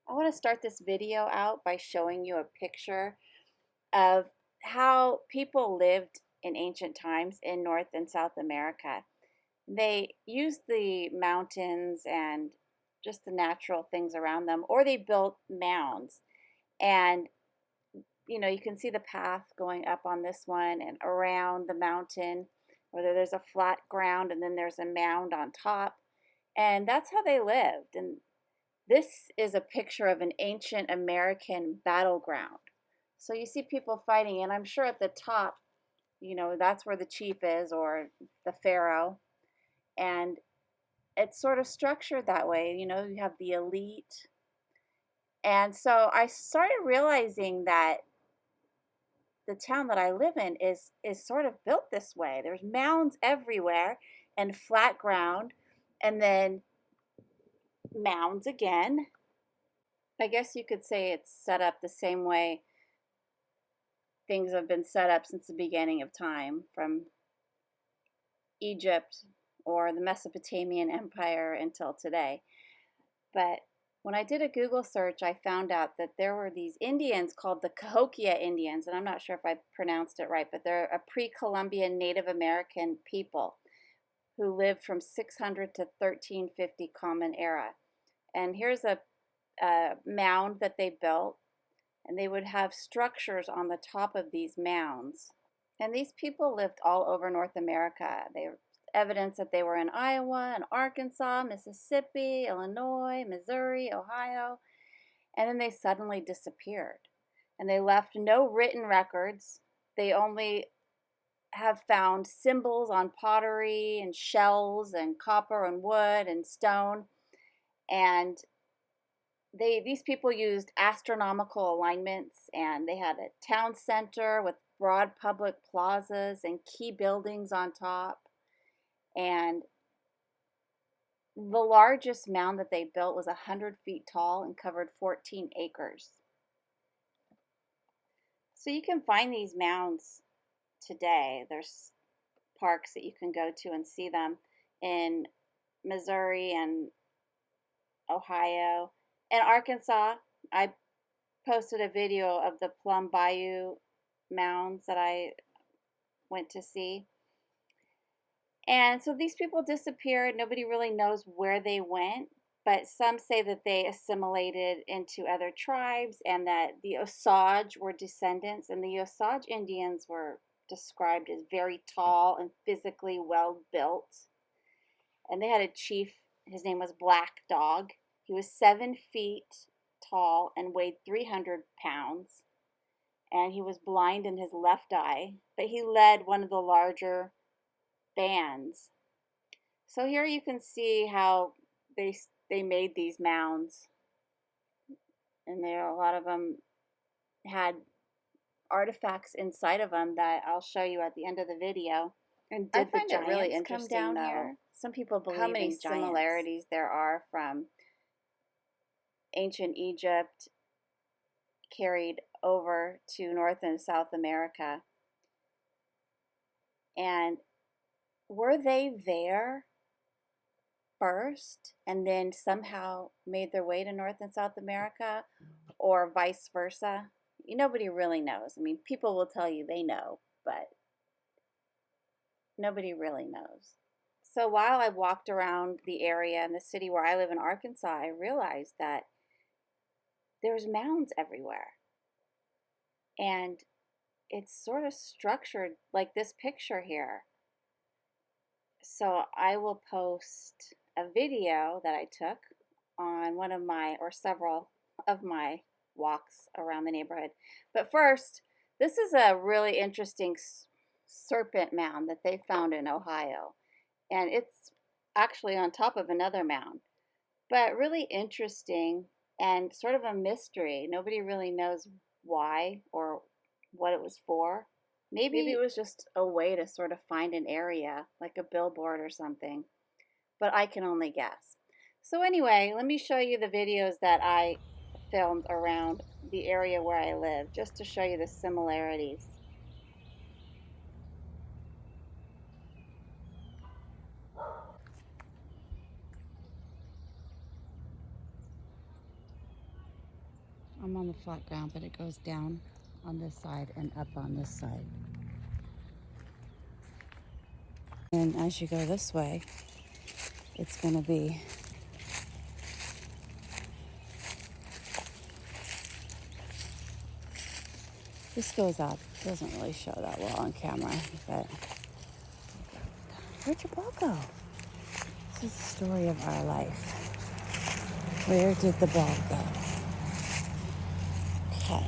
I want to start this video out by showing you a picture of how people lived in ancient times in North and South America. They used the mountains and just the natural things around them, or they built mounds. And you can see the path going up on this one and around the mountain, whether there's a flat ground and then there's a mound on top. And that's how they lived. And this is a picture of an ancient American battleground. So you see people fighting, and I'm sure at the top, that's where the chief is or the pharaoh. And it's sort of structured that way. You have the elite. And so I started realizing that the town that I live in is sort of built this way. There's mounds everywhere and flat ground, and then mounds again. I guess you could say it's set up the same way things have been set up since the beginning of time, from Egypt or the Mesopotamian Empire until today. But when I did a Google search, I found out that there were these Indians called the Cahokia Indians, and I'm not sure if I pronounced it right, but they're a pre-Columbian Native American people who lived from 600 to 1350 Common Era. And here's a mound that they built, and they would have structures on the top of these mounds. And these people lived all over North America. They evidence that they were in Iowa and Arkansas, Mississippi, Illinois, Missouri, Ohio, and then they suddenly disappeared. And they left no written records. They only have found symbols on pottery and shells and copper and wood and stone. And these people used astronomical alignments, and they had a town center with broad public plazas and key buildings on top. And the largest mound that they built was 100 feet tall and covered 14 acres. So you can find these mounds today. There's parks that you can go to and see them in Missouri and Ohio. In Arkansas, I posted a video of the Plum Bayou mounds that I went to see. And so these people disappeared. Nobody really knows where they went, but some say that they assimilated into other tribes and that the Osage were descendants. And the Osage Indians were described as very tall and physically well built. And they had a chief, his name was Black Dog. He was 7 feet tall and weighed 300 pounds. And he was blind in his left eye, but he led one of the larger bands. So here you can see how they made these mounds, and a lot of them had artifacts inside of them that I'll show you at the end of the video. And I did the find it really giants come interesting, down though, here? Some people believe how many in similarities there are from ancient Egypt carried over to North and South America. And were they there first and then somehow made their way to North and South America, or vice versa? Nobody really knows. I mean, people will tell you they know, but nobody really knows. So while I walked around the area in the city where I live in Arkansas, I realized that there's mounds everywhere. And it's sort of structured like this picture here. So I will post a video that I took on one of my, or several of my walks around the neighborhood. But first, this is a really interesting serpent mound that they found in Ohio. And it's actually on top of another mound. But really interesting and sort of a mystery. Nobody really knows why or what it was for. Maybe it was just a way to sort of find an area, like a billboard or something. But I can only guess. So anyway, let me show you the videos that I filmed around the area where I live, just to show you the similarities. I'm on the flat ground, but it goes down on this side and up on this side. And as you go this way, it's going to be this goes up. It doesn't really show that well on camera, but where'd your ball go? This is the story of our life. Where did the ball go? Okay.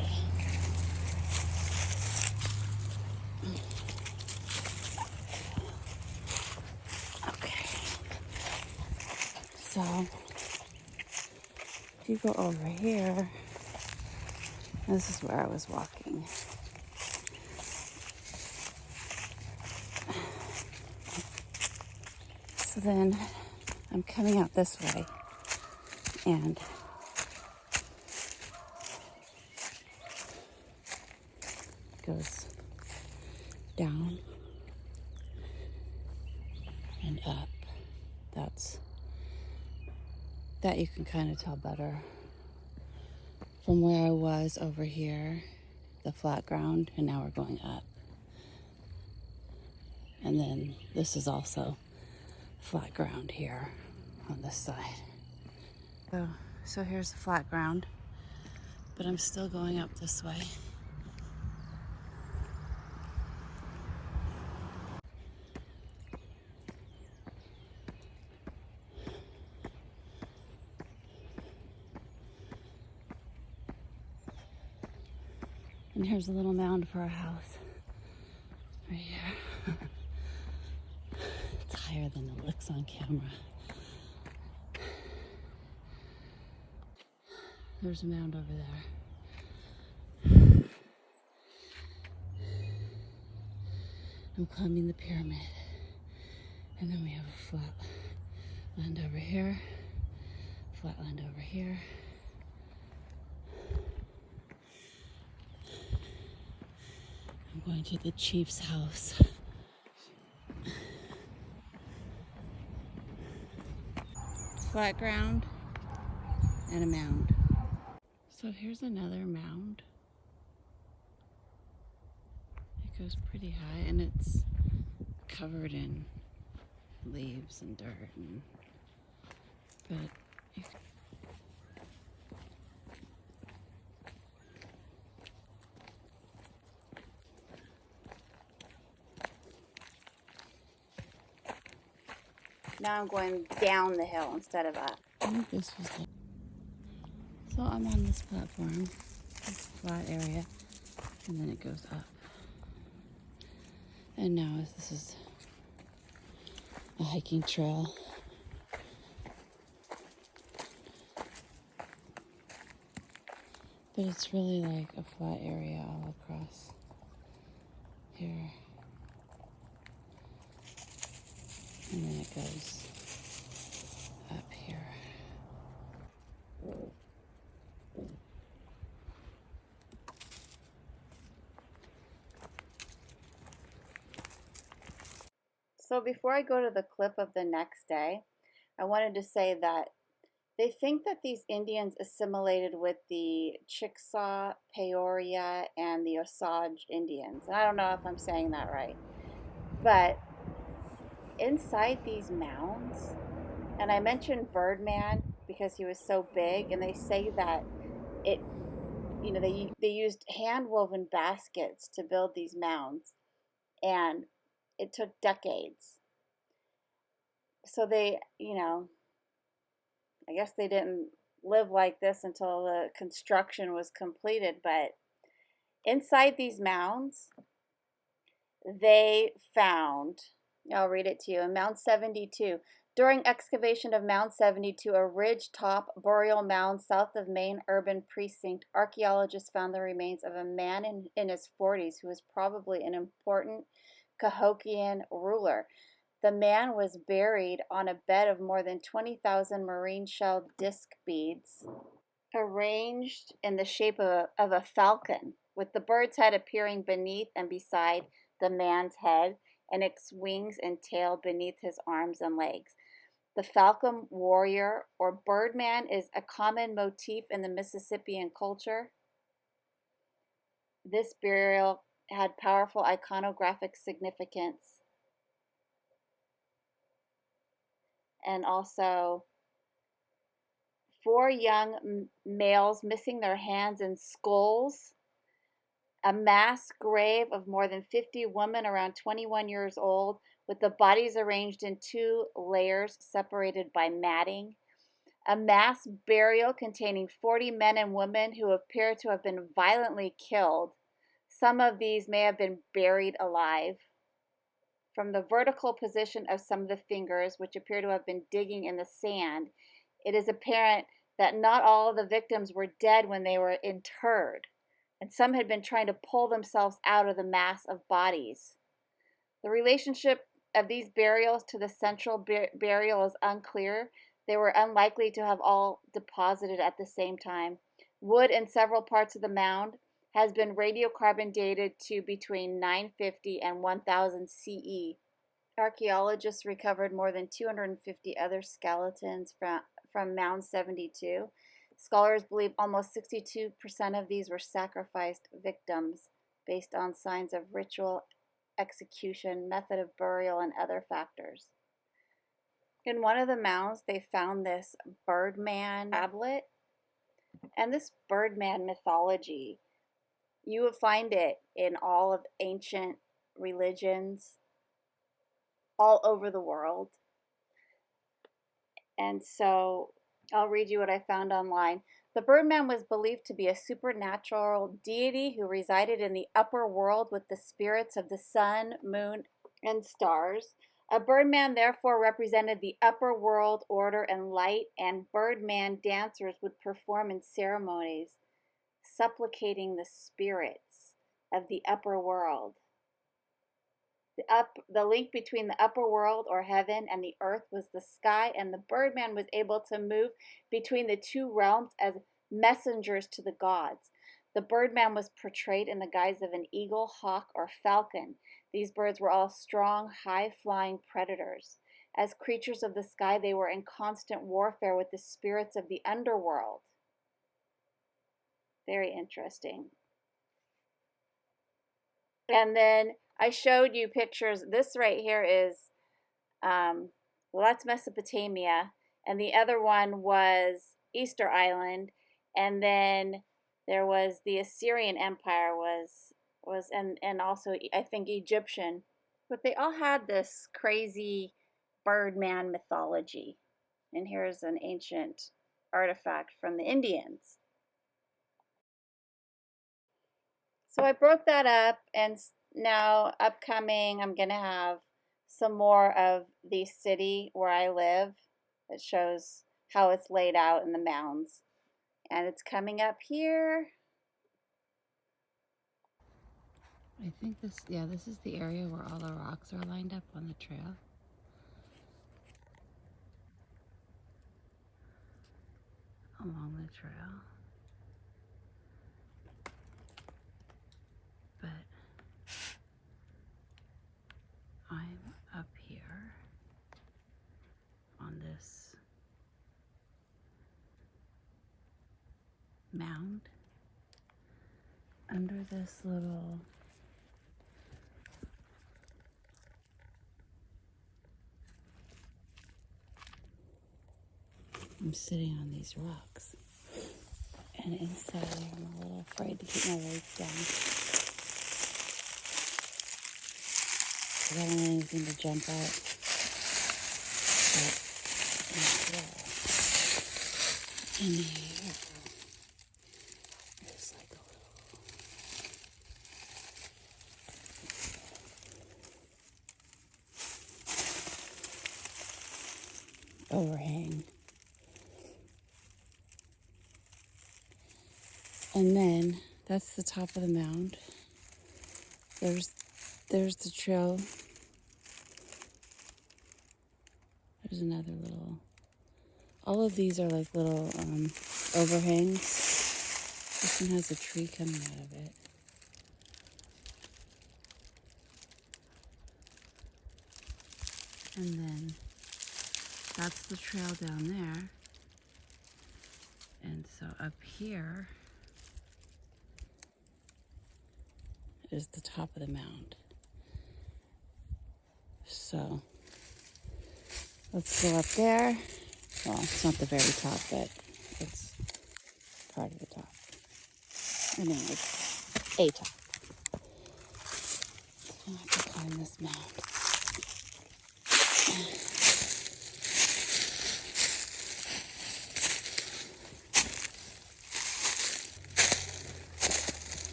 Okay. So if you go over here, this is where I was walking. So then I'm coming out this way and it goes down and up. That you can kind of tell better from where I was over here, the flat ground, and now we're going up. And then this is also flat ground here on this side. So here's the flat ground, but I'm still going up this way. And here's a little mound for our house. Right here. It's higher than it looks on camera. There's a mound over there. I'm climbing the pyramid. And then we have a flat land over here, flat land over here. I'm going to the chief's house. Flat ground and a mound. So here's another mound. It goes pretty high and it's covered in leaves and dirt, but you can... Now I'm going down the hill instead of up. I think this was it. So I'm on this platform, this flat area, and then it goes up. And now this is a hiking trail. But it's really like a flat area all across here. And then it goes up here. So before I go to the clip of the next day, I wanted to say that they think that these Indians assimilated with the Chickasaw, Peoria, and the Osage Indians. And I don't know if I'm saying that right. But inside these mounds, and I mentioned Birdman because he was so big, and they say that they used hand-woven baskets to build these mounds, and it took decades. So I guess they didn't live like this until the construction was completed, but inside these mounds, they found, I'll read it to you, in Mound 72. During excavation of Mound 72, a ridge-top burial mound south of main urban precinct, archaeologists found the remains of a man in his 40s who was probably an important Cahokian ruler. The man was buried on a bed of more than 20,000 marine shell disc beads, arranged in the shape of a falcon, with the bird's head appearing beneath and beside the man's head, and its wings and tail beneath his arms and legs. The falcon warrior or birdman is a common motif in the Mississippian culture. This burial had powerful iconographic significance, and also 4 young males missing their hands and skulls, a mass grave of more than 50 women around 21 years old, with the bodies arranged in 2 layers separated by matting, a mass burial containing 40 men and women who appear to have been violently killed. Some of these may have been buried alive. From the vertical position of some of the fingers, which appear to have been digging in the sand, it is apparent that not all of the victims were dead when they were interred, and some had been trying to pull themselves out of the mass of bodies. The relationship of these burials to the central burial is unclear. They were unlikely to have all deposited at the same time. Wood in several parts of the mound has been radiocarbon dated to between 950 and 1000 CE. Archaeologists recovered more than 250 other skeletons from Mound 72. Scholars believe almost 62% of these were sacrificed victims based on signs of ritual execution, method of burial, and other factors. In one of the mounds, they found this Birdman tablet, and this Birdman mythology, you would find it in all of ancient religions all over the world. And so I'll read you what I found online. The Birdman was believed to be a supernatural deity who resided in the upper world with the spirits of the sun, moon, and stars. A Birdman therefore represented the upper world order and light, and Birdman dancers would perform in ceremonies supplicating the spirits of the upper world. The link between the upper world or heaven and the earth was the sky, and the Birdman was able to move between the 2 realms as messengers to the gods. The Birdman was portrayed in the guise of an eagle, hawk, or falcon. These birds were all strong, high-flying predators. As creatures of the sky, they were in constant warfare with the spirits of the underworld. Very interesting. And then I showed you pictures. This right here is, well, that's Mesopotamia. And the other one was Easter Island. And then there was the Assyrian Empire and also I think Egyptian. But they all had this crazy Birdman mythology. And here's an ancient artifact from the Indians. So I broke that up, and now upcoming I'm going to have some more of the city where I live. It shows how it's laid out in the mounds. And it's coming up here. I think this is the area where all the rocks are lined up on the trail. Along the trail. But I'm up here on this mound under this little I'm sitting on these rocks, and inside I'm a little afraid to keep my legs down because I don't want anything to jump out. But in here, there's like a little overhang. And then that's the top of the mound. There's the trail. There's another little. All of these are like little overhangs. This one has a tree coming out of it. And then That's the trail down there. And so up here is the top of the mound. So let's go up there. Well, it's not the very top, but it's part of the top. Anyways, a top. I have to climb this mound.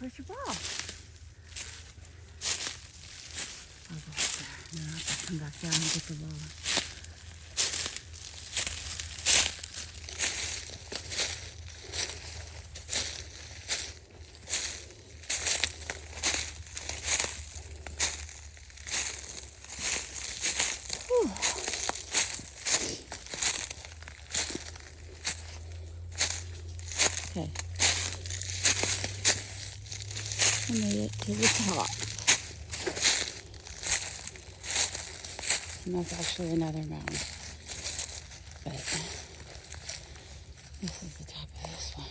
Where's your ball? I'll go up there. And then I'll have to come back down and get the ball. Whew. Okay. I made it to the top. And that's actually another mound. But this is the top of this one.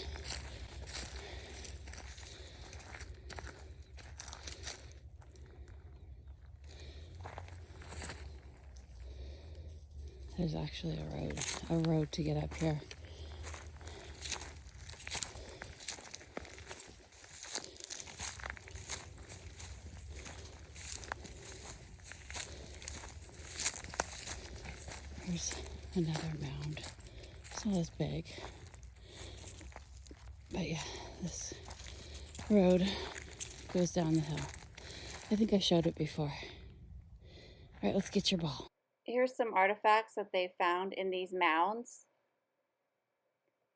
There's actually a road to get up here. Here's another mound. It's not as big. But yeah, this road goes down the hill. I think I showed it before. All right, let's get your ball. Here's some artifacts that they found in these mounds.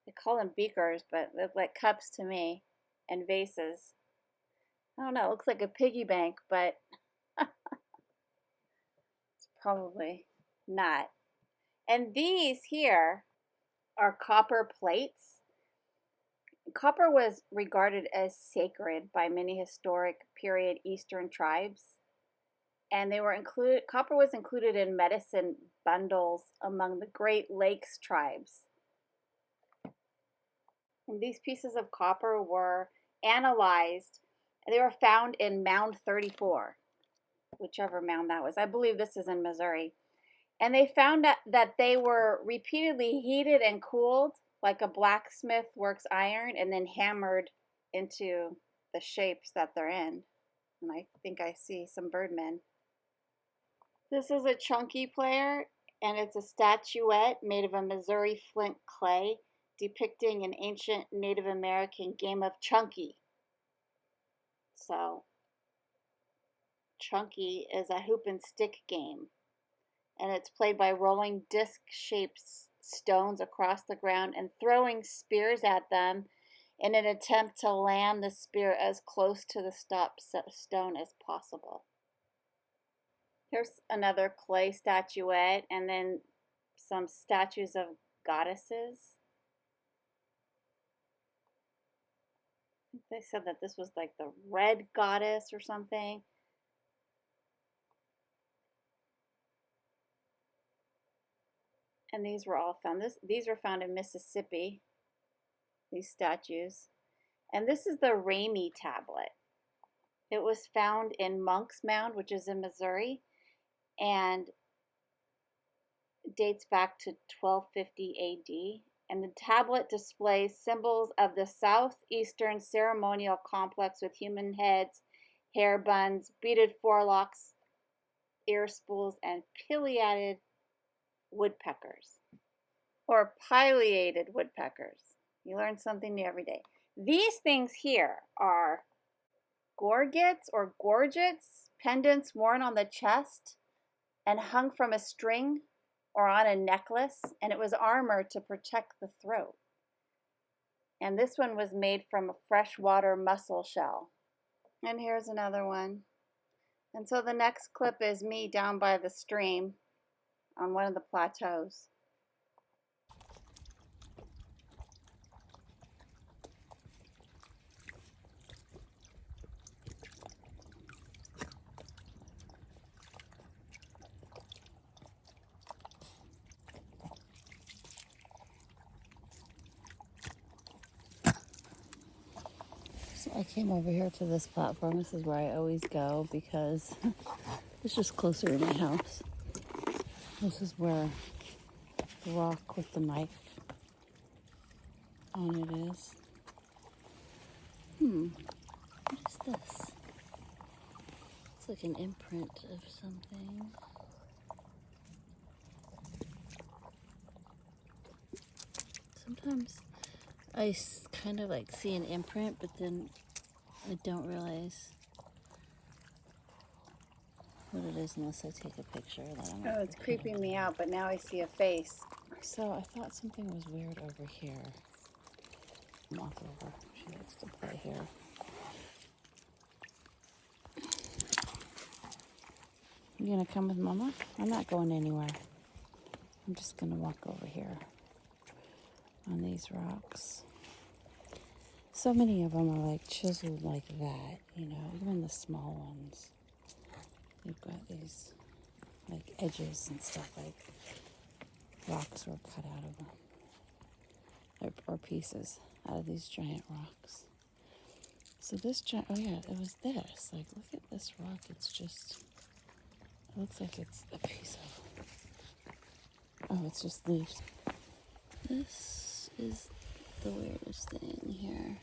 They call them beakers, but they look like cups to me, and vases. I don't know, it looks like a piggy bank, but it's probably not. And these here are copper plates. Copper was regarded as sacred by many historic period Eastern tribes, and copper was included in medicine bundles among the Great Lakes tribes. And these pieces of copper were analyzed, and they were found in Mound 34, whichever mound that was. I believe this is in Missouri. And they found that they were repeatedly heated and cooled like a blacksmith works iron and then hammered into the shapes that they're in. And I think I see some birdmen. This is a chunky player, and it's a statuette made of a Missouri flint clay depicting an ancient Native American game of chunky. So, chunky is a hoop and stick game, and it's played by rolling disc-shaped stones across the ground and throwing spears at them in an attempt to land the spear as close to the stone as possible. Here's another clay statuette, and then some statues of goddesses. They said that this was like the red goddess or something. And these were all found. These were found in Mississippi, these statues. And this is the Ramey tablet. It was found in Monk's Mound, which is in Missouri, and dates back to 1250 AD. And the tablet displays symbols of the southeastern ceremonial complex with human heads, hair buns, beaded forelocks, ear spools, and pileated woodpeckers. Or pileated woodpeckers. You learn something new every day. These things here are gorgets or gorgets, pendants worn on the chest and hung from a string or on a necklace, and it was armor to protect the throat. And this one was made from a freshwater mussel shell. And here's another one. And so the next clip is me down by the stream on one of the plateaus. I came over here to this platform. This is where I always go because it's just closer to my house. This is where the rock with the knife on it is. What is this? It's like an imprint of something. Sometimes I kind of like see an imprint, but then I don't realize what it is unless I take a picture. Oh, it's creeping me out, but now I see a face. So I thought something was weird over here. Walk over. She likes to play here. You gonna come with Mama? I'm not going anywhere. I'm just gonna walk over here on these rocks. So many of them are like chiseled like that, you know, even the small ones. They've got these like edges and stuff, like rocks were cut out of them. Or pieces out of these giant rocks. So this giant, oh yeah, it was this. Like, look at this rock. It's just, it looks like it's a piece of, oh, it's just leaves. This is the weirdest thing here.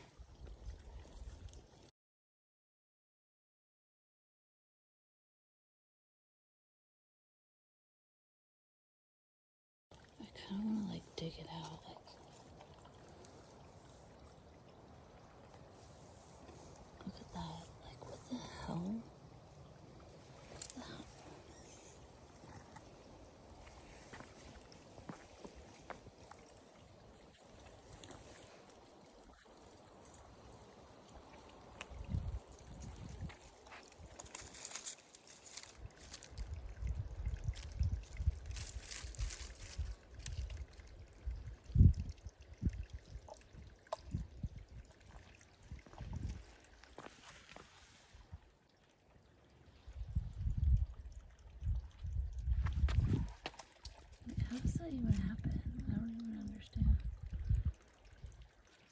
I kind of want to like dig it out. Like, look at that. Like, what the hell? How does that even happen? I don't even understand.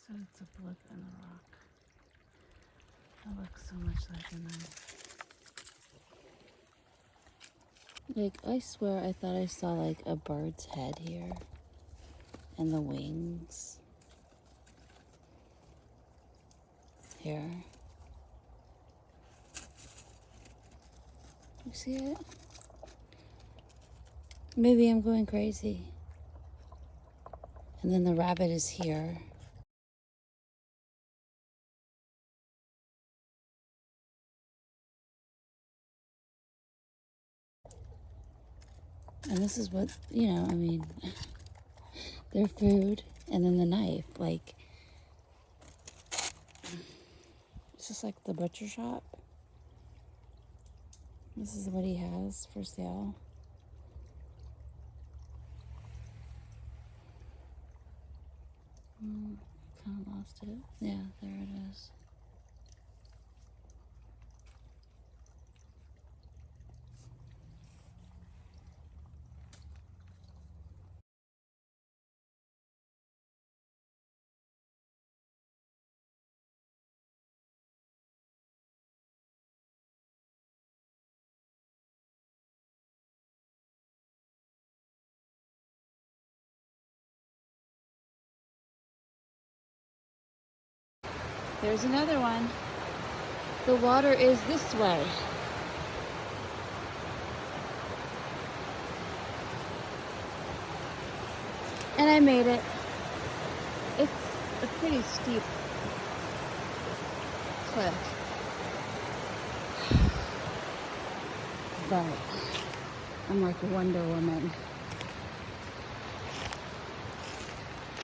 So it's a blip in the rock. That looks so much like a knife. Like, I swear I thought I saw like a bird's head here. And the wings. Here. You see it? Maybe I'm going crazy. And then the rabbit is here. And this is what, you know, I mean, their food. And then the knife. Like, it's just like the butcher shop. This is what he has for sale. Kind of lost it. Yeah, there it is. There's another one. The water is this way. And I made it. It's a pretty steep cliff. But I'm like Wonder Woman.